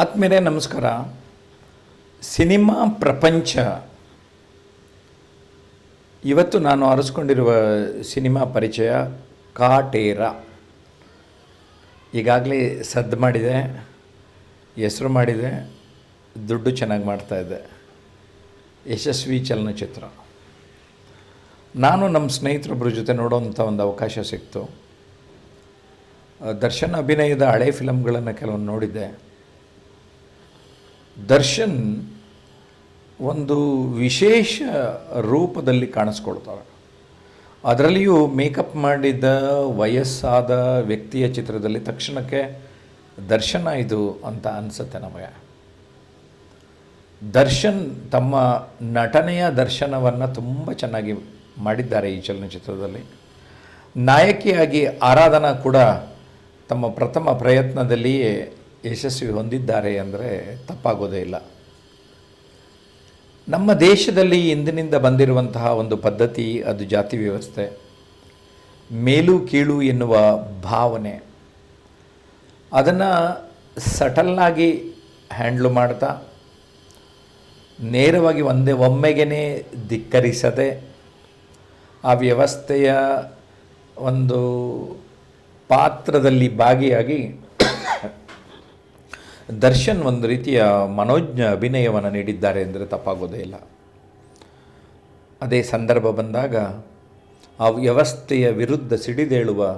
ಆತ್ಮೀಯರೇ ನಮಸ್ಕಾರ. ಸಿನಿಮಾ ಪ್ರಪಂಚ ಇವತ್ತು ನಾನು ಆರಿಸ್ಕೊಂಡಿರುವ ಸಿನಿಮಾ ಪರಿಚಯ ಕಾಟೇರ. ಈಗಾಗಲೇ ಸದ್ದು ಮಾಡಿದೆ, ಹೆಸರು ಮಾಡಿದೆ, ದುಡ್ಡು ಚೆನ್ನಾಗಿ ಮಾಡ್ತಾಯಿದ್ದೆ. ಯಶಸ್ವಿ ಚಲನಚಿತ್ರ. ನಾನು ನಮ್ಮ ಸ್ನೇಹಿತರೊಬ್ಬರ ಜೊತೆ ನೋಡೋವಂಥ ಒಂದು ಅವಕಾಶ ಸಿಕ್ತು. ದರ್ಶನ್ ಅಭಿನಯದ ಹಳೆ ಫಿಲಮ್ಗಳನ್ನು ಕೆಲವೊಂದು ನೋಡಿದ್ದೆ. ದರ್ಶನ್ ಒಂದು ವಿಶೇಷ ರೂಪದಲ್ಲಿ ಕಾಣಿಸ್ಕೊಳ್ತಾರೆ. ಅದರಲ್ಲಿಯೂ ಮೇಕಪ್ ಮಾಡಿದ ವಯಸ್ಸಾದ ವ್ಯಕ್ತಿಯ ಚಿತ್ರದಲ್ಲಿ ತಕ್ಷಣಕ್ಕೆ ದರ್ಶನ ಇದು ಅಂತ ಅನಿಸುತ್ತೆ ನಮಗೆ. ದರ್ಶನ್ ತಮ್ಮ ನಟನೆಯ ದರ್ಶನವನ್ನು ತುಂಬ ಚೆನ್ನಾಗಿ ಮಾಡಿದ್ದಾರೆ ಈ ಚಲನಚಿತ್ರದಲ್ಲಿ. ನಾಯಕಿಯಾಗಿ ಆರಾಧನಾ ಕೂಡ ತಮ್ಮ ಪ್ರಥಮ ಪ್ರಯತ್ನದಲ್ಲಿಯೇ ಯಶಸ್ವಿ ಹೊಂದಿದ್ದಾರೆ ಅಂದರೆ ತಪ್ಪಾಗೋದೇ ಇಲ್ಲ. ನಮ್ಮ ದೇಶದಲ್ಲಿ ಇಂದಿನಿಂದ ಬಂದಿರುವಂತಹ ಒಂದು ಪದ್ಧತಿ, ಅದು ಜಾತಿ ವ್ಯವಸ್ಥೆ, ಮೇಲು ಕೀಳು ಎನ್ನುವ ಭಾವನೆ. ಅದನ್ನು ಸಟಲ್ಲಾಗಿ ಹ್ಯಾಂಡ್ಲು ಮಾಡ್ತಾ, ನೇರವಾಗಿ ಒಮ್ಮೆಗೇ ಧಿಕ್ಕರಿಸದೆ, ಆ ವ್ಯವಸ್ಥೆಯ ಒಂದು ಪಾತ್ರದಲ್ಲಿ ಭಾಗಿಯಾಗಿ ದರ್ಶನ್ ಒಂದು ರೀತಿಯ ಮನೋಜ್ಞ ಅಭಿನಯವನ್ನು ನೀಡಿದ್ದಾರೆ ಅಂದರೆ ತಪ್ಪಾಗೋದೇ ಇಲ್ಲ. ಅದೇ ಸಂದರ್ಭ ಬಂದಾಗ ಆ ವ್ಯವಸ್ಥೆಯ ವಿರುದ್ಧ ಸಿಡಿದೇಳುವ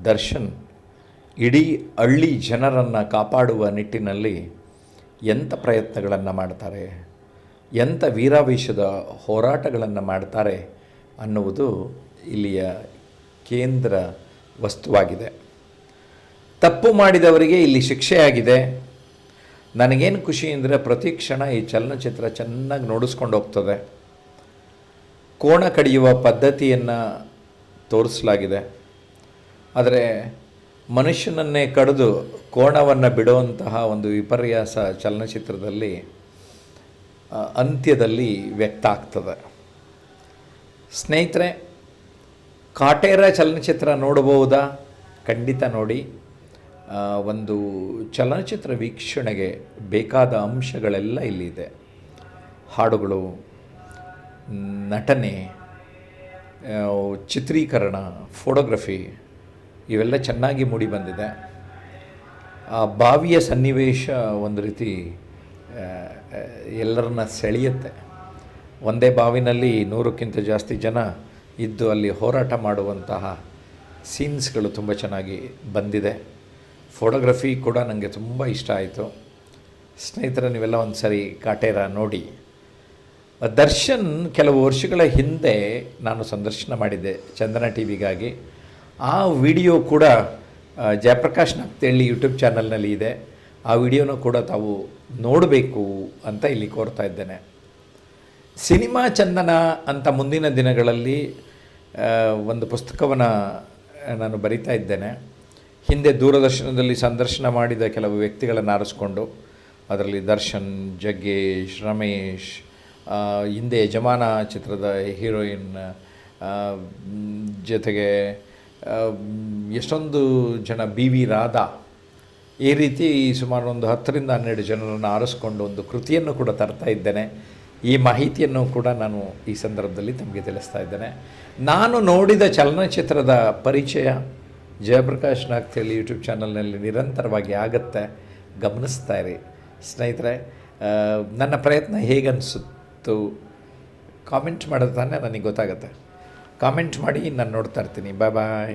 ದರ್ಶನ್ ಇಡೀ ಹಳ್ಳಿ ಜನರನ್ನು ಕಾಪಾಡುವ ನಿಟ್ಟಿನಲ್ಲಿ ಎಂಥ ಪ್ರಯತ್ನಗಳನ್ನು ಮಾಡ್ತಾರೆ, ಎಂಥ ವೀರಾವೇಶದ ಹೋರಾಟಗಳನ್ನು ಮಾಡ್ತಾರೆ ಅನ್ನುವುದು ಇಲ್ಲಿಯ ಕೇಂದ್ರ ವಸ್ತುವಾಗಿದೆ. ತಪ್ಪು ಮಾಡಿದವರಿಗೆ ಇಲ್ಲಿ ಶಿಕ್ಷೆಯಾಗಿದೆ. ನನಗೇನು ಖುಷಿ ಅಂದರೆ ಪ್ರತಿ ಕ್ಷಣ ಈ ಚಲನಚಿತ್ರ ಚೆನ್ನಾಗಿ ನೋಡಿಸ್ಕೊಂಡು ಹೋಗ್ತದೆ. ಕೋಣ ಕಡಿಯುವ ಪದ್ಧತಿಯನ್ನು ತೋರಿಸಲಾಗಿದೆ. ಆದರೆ ಮನುಷ್ಯನನ್ನೇ ಕಡಿದು ಕೋಣವನ್ನು ಬಿಡುವಂತಹ ಒಂದು ವಿಪರ್ಯಾಸ ಚಲನಚಿತ್ರದಲ್ಲಿ ಅಂತ್ಯದಲ್ಲಿ ವ್ಯಕ್ತ ಆಗ್ತದೆ. ಸ್ನೇಹಿತರೆ, ಕಾಟೇರ ಚಲನಚಿತ್ರ ನೋಡಬಹುದಾ? ಖಂಡಿತ ನೋಡಿ. ಒಂದು ಚಲನಚಿತ್ರ ವೀಕ್ಷಣೆಗೆ ಬೇಕಾದ ಅಂಶಗಳೆಲ್ಲ ಇಲ್ಲಿದೆ. ಹಾಡುಗಳು, ನಟನೆ, ಚಿತ್ರೀಕರಣ, ಫೋಟೋಗ್ರಫಿ ಇವೆಲ್ಲ ಚೆನ್ನಾಗಿ ಮೂಡಿ ಬಂದಿದೆ. ಆ ಬಾವಿಯ ಸನ್ನಿವೇಶ ಒಂದು ರೀತಿ ಎಲ್ಲರನ್ನ ಸೆಳೆಯುತ್ತೆ. ಒಂದೇ ಬಾವಿನಲ್ಲಿ 100ಕ್ಕಿಂತ ಜಾಸ್ತಿ ಜನ ಇದ್ದು ಅಲ್ಲಿ ಹೋರಾಟ ಮಾಡುವಂತಹ ಸೀನ್ಸ್ಗಳು ತುಂಬ ಚೆನ್ನಾಗಿ ಬಂದಿದೆ. ಫೋಟೋಗ್ರಫಿ ಕೂಡ ನನಗೆ ತುಂಬ ಇಷ್ಟ ಆಯಿತು. ಸ್ನೇಹಿತರೆ, ನೀವೆಲ್ಲ ಒಂದು ಸರಿ ಕಾಟೇರ ನೋಡಿ. ದರ್ಶನ್ ಕೆಲವು ವರ್ಷಗಳ ಹಿಂದೆ ನಾನು ಸಂದರ್ಶನ ಮಾಡಿದ್ದೆ ಚಂದನ ಟಿ ವಿಗಾಗಿ. ಆ ವಿಡಿಯೋ ಕೂಡ ಜಯಪ್ರಕಾಶ್ ನಕ್ತೇಳಿ ಯೂಟ್ಯೂಬ್ ಚಾನಲ್ನಲ್ಲಿ ಇದೆ. ಆ ವಿಡಿಯೋನ ಕೂಡ ತಾವು ನೋಡಬೇಕು ಅಂತ ಇಲ್ಲಿ ಕೋರ್ತಾ ಇದ್ದೇನೆ. ಸಿನಿಮಾ ಚಂದನ ಅಂತ ಮುಂದಿನ ದಿನಗಳಲ್ಲಿ ಒಂದು ಪುಸ್ತಕವನ್ನು ನಾನು ಬರಿತಾ ಇದ್ದೇನೆ. ಹಿಂದೆ ದೂರದರ್ಶನದಲ್ಲಿ ಸಂದರ್ಶನ ಮಾಡಿದ ಕೆಲವು ವ್ಯಕ್ತಿಗಳನ್ನು ಆರಿಸ್ಕೊಂಡು, ಅದರಲ್ಲಿ ದರ್ಶನ್, ಜಗ್ಗೇಶ್, ರಮೇಶ್, ಹಿಂದೆ ಯಜಮಾನ ಚಿತ್ರದ ಹೀರೋಯಿನ್, ಜೊತೆಗೆ ಎಷ್ಟೊಂದು ಜನ, ಬಿ ವಿ ರಾಧಾ, ಈ ರೀತಿ ಸುಮಾರು ಒಂದು 10ರಿಂದ 12 ಜನರನ್ನು ಆರಿಸ್ಕೊಂಡು ಒಂದು ಕೃತಿಯನ್ನು ಕೂಡ ತರ್ತಾ ಇದ್ದೇನೆ. ಈ ಮಾಹಿತಿಯನ್ನು ಕೂಡ ನಾನು ಈ ಸಂದರ್ಭದಲ್ಲಿ ತಮಗೆ ತಿಳಿಸ್ತಾ ಇದ್ದೇನೆ. ನಾನು ನೋಡಿದ ಚಲನಚಿತ್ರದ ಪರಿಚಯ ಜಯಪ್ರಕಾಶ್ ನಾಗ್ತೇಳಿ ಯೂಟ್ಯೂಬ್ ಚಾನಲ್ನಲ್ಲಿ ನಿರಂತರವಾಗಿ ಆಗುತ್ತೆ. ಗಮನಿಸ್ತಾ ಇರಿ ಸ್ನೇಹಿತರೆ. ನನ್ನ ಪ್ರಯತ್ನ ಹೇಗನ್ನಿಸುತ್ತು ಕಾಮೆಂಟ್ ಮಾಡೋದು ತಾನೇ ನನಗೆ ಗೊತ್ತಾಗುತ್ತೆ. ಕಾಮೆಂಟ್ ಮಾಡಿ, ನಾನು ನೋಡ್ತಾ ಇರ್ತೀನಿ. ಬಾಯ್ ಬಾಯ್.